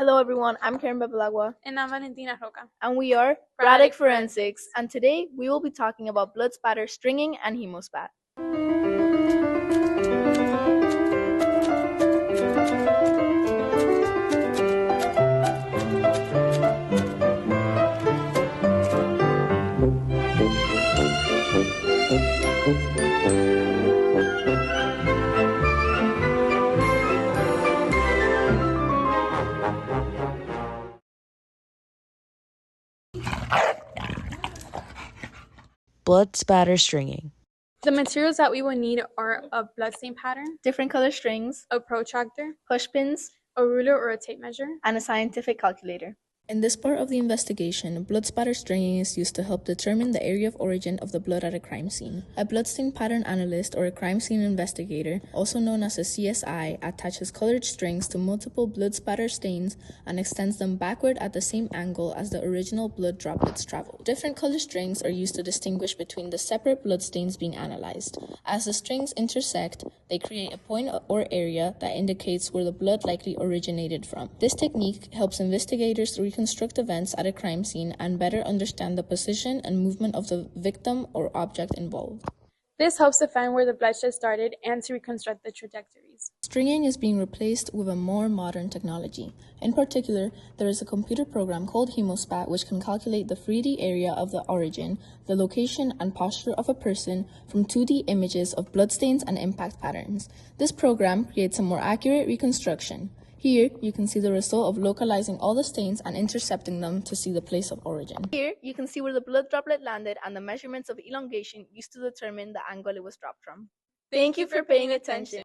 Hello everyone, I'm Karen Bevilagua. And I'm Valentina Roca. And we are Radic Forensics. And today we will be talking about blood spatter stringing and HemoSpat. Blood spatter stringing. The materials that we will need are a bloodstain pattern, Different color strings, a protractor, push pins, a ruler or a tape measure, and a scientific calculator. In this part of the investigation, blood spatter stringing is used to help determine the area of origin of the blood at a crime scene. A bloodstain pattern analyst or a crime scene investigator, also known as a CSI, attaches colored strings to multiple blood spatter stains and extends them backward at the same angle as the original blood droplets travel. Different color strings are used to distinguish between the separate blood stains being analyzed. As the strings intersect, they create a point or area that indicates where the blood likely originated from. This technique helps investigators reconstruct events at a crime scene and better understand the position and movement of the victim or object involved. This helps to find where the bloodshed started and to reconstruct the trajectories. Stringing is being replaced with a more modern technology. In particular, there is a computer program called HemoSpat which can calculate the 3D area of the origin, the location and posture of a person from 2D images of bloodstains and impact patterns. This program creates a more accurate reconstruction. Here, you can see the result of localizing all the stains and intercepting them to see the place of origin. Here, you can see where the blood droplet landed and the measurements of elongation used to determine the angle it was dropped from. Thank you for paying attention.